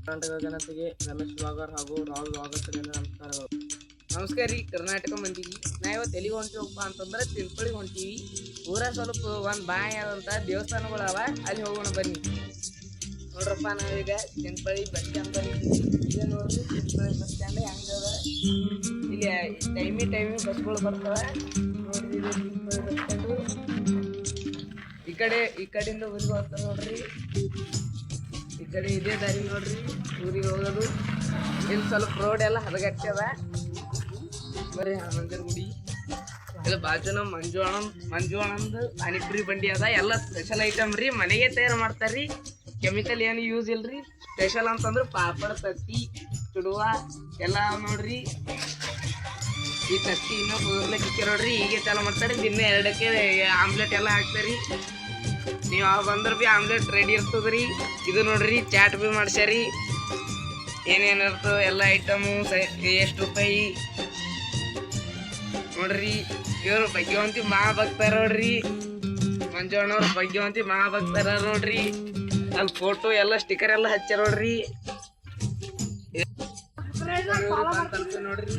ಕರ್ನಾಟಕ ಜನತೆಗೆ ರಮೇಶ್ ಬ್ಲಾಗರ್ ಹಾಗೂ ರಾಹುಲ್ ಬ್ಲಾಗರ್ ಕಡೆಯಿಂದ ನಮಸ್ಕಾರಗಳು. ನಮಸ್ಕಾರ ರೀ ಕರ್ನಾಟಕ ಮಂದಿಗೆ. ನಾ ಇವತ್ತು ಎಲ್ಲಿಗೆ ಹೊಂಟಿವಪ್ಪ ಅಂತಂದ್ರೆ ತಿಳ್ಕೊಳಿಗೆ ಹೊಂಟೀವಿ. ಊರ ಸ್ವಲ್ಪ ಒಂದು ಬಾಯಿ ಆದಂಥ ದೇವಸ್ಥಾನಗಳು ಅವ, ಅಲ್ಲಿ ಹೋಗೋಣ ಬನ್ನಿ. ನೋಡ್ರಪ್ಪ, ನಾವೀಗ ತಿನ್ಪಳ್ಳಿ ಬಸ್ ಸ್ಟ್ಯಾಂಡ್ ಬಂದಿದ್ದೀವಿ. ಇದೇ ನೋಡ್ರಿ ತಿನ್ಪಳ್ಳಿ ಬಸ್ ಸ್ಟ್ಯಾಂಡ್ ಹೆಂಗದ. ಇಲ್ಲಿ ಟೈಮಿಗೆ ಬಸ್ಗಳು ಬರ್ತವೆ ನೋಡ್ರಿ. ಇದು ತಿನ್ಪಳ್ಳಿ ಬಸ್ ಸ್ಟ್ಯಾಂಡು. ಈ ಕಡೆಯಿಂದ ಊರಿಗೆ ಹೋಗ್ತಾರೆ ನೋಡ್ರಿ. ಈ ಕಡೆ ಇದೇ ದಾರಿ ನೋಡ್ರಿ ಊರಿಗೆ ಹೋಗೋದು. ಇಲ್ಲಿ ಸ್ವಲ್ಪ ರೋಡ್ ಎಲ್ಲ ಹದಗಟ್ಟದ. ಬರೀ ಹನುಮಂತರ ಗುಡಿ ಇಲ್ಲ ಬಾಜು ನಮ್ಮ ಮಂಜು ಅಣ್ಣಂದು ಪಾನಿಪುರಿ ಬಂಡಿ ಅದ. ಎಲ್ಲ ಸ್ಪೆಷಲ್ ಐಟಮ್ ರೀ, ಮನೆಗೆ ತಯಾರು ಮಾಡ್ತಾರ್ರಿ. ಕೆಮಿಕಲ್ ಏನು ಯೂಸ್ ಇಲ್ರಿ. ಸ್ಪೆಷಲ್ ಅಂತಂದ್ರೆ ಪಾಪಡ್, ತತ್ತಿ, ಚುಡುವ ಎಲ್ಲ ನೋಡ್ರಿ. ಈ ತತ್ತಿ ಇನ್ನೂ ಕುದುರ್ಲಿಕ್ಕೆ ನೋಡ್ರಿ. ಹೀಗೆ ಚಾಲು ಮಾಡ್ತಾರೆ. ದಿನ 2ಕ್ಕೆ ಆಮ್ಲೆಟ್ ಎಲ್ಲ ಹಾಕ್ತಾರಿ. ನೀವು ಯಾವ ಬಂದ್ರೆ ಭೀ ಆಮ್ಲೆಟ್ ರೆಡಿ ಇರ್ತದ್ರಿ. ಇದು ನೋಡ್ರಿ ಚಾಟ್ ಭೀ ಮಾಡ್ಸ್ಯಾರಿ. ಏನೇನಿರ್ತದೆ ಎಲ್ಲ ಐಟಮು ಎಷ್ಟು ರೂಪಾಯಿ ನೋಡ್ರಿ. ಇವರು ಭಾಗ್ಯವಂತಿ ಮಹಾಭಕ್ತಾರ ನೋಡ್ರಿ. ಮಂಜಣ್ಣವ್ರು ಭಾಗ್ಯವಂತಿ ಮಹಾಭಕ್ತಾರ ನೋಡ್ರಿ. ಅಲ್ಲಿ ಫೋಟೋ ಎಲ್ಲ ಸ್ಟಿಕರ್ ಎಲ್ಲ ಹಚ್ಚಾರ ನೋಡ್ರಿ. ನೋಡ್ರಿ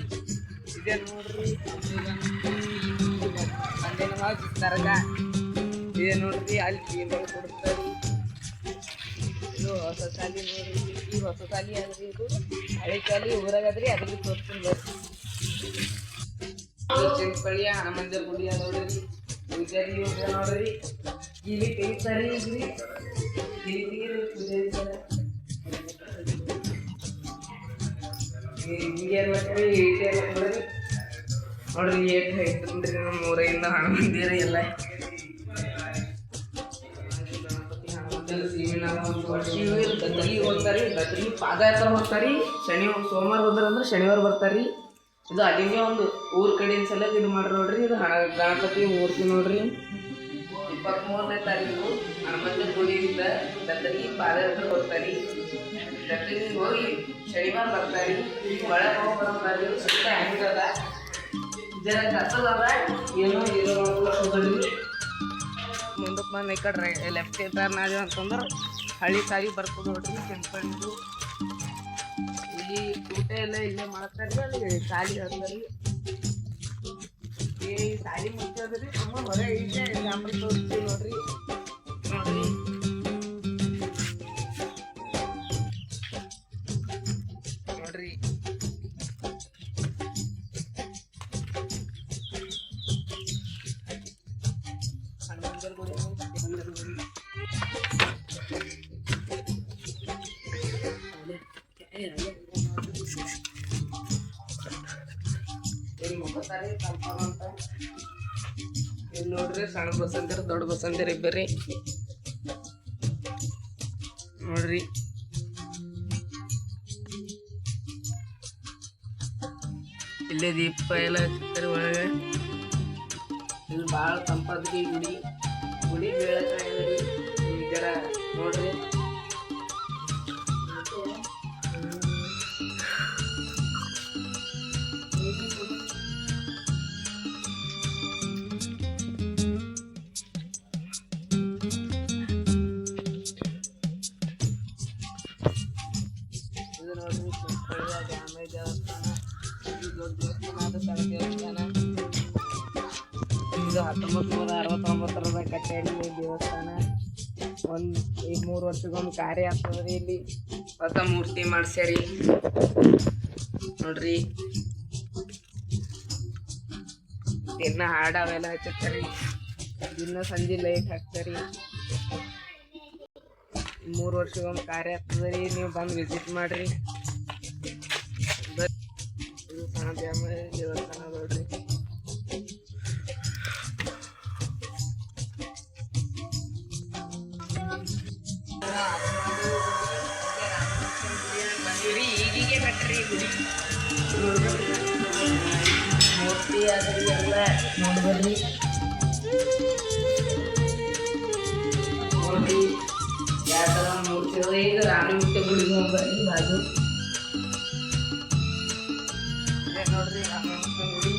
ಇದೇ ನೋಡ್ರಿ ದರ್ಗಾ ಇದೆ ನೋಡ್ರಿ. ಅಲ್ಲಿ ಜೀವನ ಕೊಡ್ತಾರೆ. ಇದು ಹೊಸ ಸಾಲಿ ನೋಡ್ರಿ. ಈ ಹೊಸ ಸಾಲಿ ಆದ್ರಿ, ಇದು ಹಳೆ ಸಾಲಿ ಊರಾಗದ್ರಿ. ಅದ್ರಲ್ಲಿ ತೋರಿಸ್ತೀನಿ ಬರ್ರಿ. ಚಿಂಪಳ್ಳಿಯ ಹನುಮಂತರ ಗುಡಿ ಅದ ನೋಡ್ರಿ. ಪೂಜಾರಿ ನೋಡ್ರಿ. ಇಲ್ಲಿ ತೆಗಿತಾರಿ ಇದ್ರಿ. ಇಲ್ಲಿ ಪೂಜಾರಿ ಹಿಂಗೆ ನೋಡ್ರಿ. ನೋಡ್ರಿ ಏಟ್ ಐತನ್ರಿ ನಮ್ಮ ಊರಿಂದ ಹನುಮಂದಿರ ಎಲ್ಲ. ಗದ್ದಲಿ ಹೋಗ್ತಾರಿ. ಗದ್ದಲಿ ಪಾದಯಾತ್ರೆ ಹೋಗ್ತಾರಿ. ಸೋಮವಾರ ಹೋದ್ರಂದ್ರೆ ಶನಿವಾರ ಬರ್ತಾರಿ. ಇದು ಅಲ್ಲಿಗೆ ಒಂದು ಊರ ಕಡೆಯಿಂದ ಸಲ ಇದು ಮಾಡ್ರಿ ನೋಡ್ರಿ. ಇದು ಗಣಪತಿ ಮೂರ್ತಿ ನೋಡ್ರಿ. 23ನೇ ತಾರೀಕು ಹನುಮಂತರ ಗುಡಿಯಿಂದ ಗದ್ದಲಿ ಪಾದಯಾತ್ರೆ ಹೋಗ್ತಾರಿ. ಗದ್ದಲಿ ಹೋಗಿ ಶನಿವಾರ ಬರ್ತಾರಿ. ಒಳಗೆ ಹೋಗಿ ಬರ್ತಾರಿ. ಸುತ್ತ ಹೆಂಗದ ಜನ ಕತ್ತಲದ ಏನೋ ಇರೋ ಮುಂದಕ್ಕೆ ಬಂದು ಈ ಕಡೆ ಲೆಫ್ಟ್ ಟರ್ನ್ ಆದ್ವಿ ಅಂತಂದ್ರೆ ಹಳ್ಳಿ ಸಾಲಿ ಬರ್ತದೆ ನೋಡ್ರಿ. ಕೆಂಪಳ್ಳಿದು ಇಲ್ಲಿ ಊಟ ಎಲ್ಲ ಇಲ್ಲೇ ಮಾಡ್ತಾರೆ. ಅಲ್ಲಿ ಸಾಲಿ ಹೇಳ್ತಾರೆ. ಈ ಸಾಲಿ ಮುಚ್ಚೋದ್ರಿ ತುಂಬ ಹೊರ ಐತೆ. ಆಮೇಲೆ ತೋರಿಸ್ತೀವಿ ನೋಡ್ರಿ. ನೋಡ್ರಿ ನೋಡ್ರಿ ಹನುಮಂತರ ಗುಡಿ ಇಲ್ಲಿ ನೋಡ್ರಿ. ಸಣ್ಣ ಬಸಂತಿರ ದೊಡ್ಡ ಬಸಂತಿರ ಇಬ್ಬರಿ ನೋಡ್ರಿ. ಇಲ್ಲೇ ದೀಪ ಎಲ್ಲ ಹಚ್ತಾರೆ ಒಳಗೆ. ಇಲ್ಲಿ ಭಾಳ ತಂಪಾದ್ರಿ ಗುಡಿ. ಗುಡಿ ಬೀಳಕಾಯಿ ಜರ ನೋಡ್ರಿ. ಇದು ನೋಡ್ರಿ ಡ್ಯಾಮೇಜ್ ದೇವಸ್ಥಾನ. ಇದು ದೊಡ್ಡ ದೇವಸ್ಥಾನ ಆದ ಸಣ್ಣ ದೇವಸ್ಥಾನ. ಇದು 1969 ಕಟ್ಟಾಡಿ ದೇವಸ್ಥಾನ. ಈಗ 3 ವರ್ಷಕ್ಕೊಮ್ಮೆ ಕಾರ್ಯ ಆಗ್ತದ್ರಿ. ಇಲ್ಲಿ ಹೊಸ ಮೂರ್ತಿ ಮಾಡ್ಸ್ಯಾರಿ ನೋಡ್ರಿ. ದಿನ ಹಾಡು ಅವೆಲ್ಲ ಹಚ್ಚುತ್ತಾರೆ. ದಿನ ಸಂಜೆ ಲೈಟ್ ಹಾಕ್ತಾರೆ. 3 ವರ್ಷಕ್ಕೊಮ್ಮೆ ಕಾರ್ಯ ಆಗ್ತದ್ರಿ. ನೀವು ಬಂದು ವಿಸಿಟ್ ಮಾಡ್ರಿ. ಇದು ಸಣ್ಣ ದೇವಸ್ಥಾನ ನೋಡ್ರಿ. ಈಗೀಗೆ ಕಟ್ಟ್ರಿ ಗುಡಿ ಮೂರ್ತಿ ಅದ್ರಿ ಎಲ್ಲ ನೋಡ್ಬರ್ರಿ. ನೋಡ್ರಿ ಯಾವ ಥರ ಮೂರ್ತಿ ಅದ. ಈಗ ರಾಮಲಿಂಗ ಗುಡಿಗೆ ಹೋಗ್ಬರ್ರಿ ಬಾಜು. ನೋಡ್ರಿ ರಾಮಲಿಂಗ ಗುಡಿ.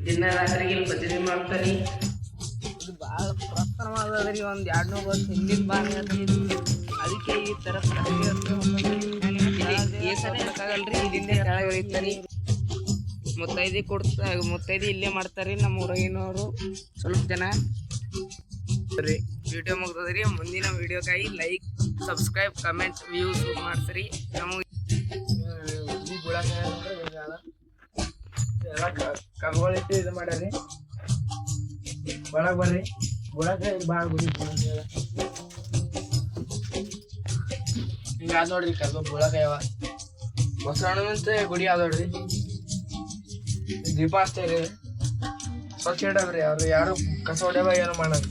ದಿನ ರಾತ್ರಿಗೆ ಇಲ್ಲಿ ಭಜನೆ ಮಾಡ್ತಾರೆ. ಹೋಗೋದ್ರಿ ಒಂದು 200 ವರ್ಷ ಹಿಂದಿನ ಬಾವಿ ಅದ್ರಿ ಅದಕ್ಕೆ ಈ ಥರ ಏಸಾಗಲ್ರಿ ಇಲ್ಲಿಂದ ಕೆಳಗೆ ಇಳಿತಾರೆ ಮುತ್ತೈದಿ ಇಲ್ಲೇ ಮಾಡ್ತಾರೆ ನಮ್ಮ ಊರಾಗಿನವರು ಸ್ವಲ್ಪ ಜನ ರೀ. ವಿಡಿಯೋ ಮುಗ್ದದ್ರಿ. ಮುಂದಿನ ವಿಡಿಯೋಗಾಗಿ ಲೈಕ್ ಸಬ್ಸ್ಕ್ರೈಬ್ ಕಮೆಂಟ್ ವ್ಯೂಸ್ ಮಾಡ್ತೀರಿ. ನಮಗೆ ಈ ಗುಳಕ ಎಲ್ಲ ಕರ್ಗಳಿಟ್ಟು ಇದು ಮಾಡ್ಯಾರಿ. ಒಳಗೆ ಬರ್ರಿ. ಗುಳಕ ಭಾಳ ಗುಡಿ ಹಿಂಗ ಆದ್ ನೋಡ್ರಿ. ಕರ್ಗ ಗುಳಕ ಯಾವ ಬಸವಣ್ಣನಂತ ಗುಡಿ ಆದ ನೋಡ್ರಿ. ದೀಪ ಹಚ್ತೇರಿ. ಸ್ವಚ್ಛ ಇಡವ್ರಿ. ಅವ್ರು ಯಾರು ಕಸ ಹೊಡ್ಯಾವ ಏನು ಮಾಡೋದು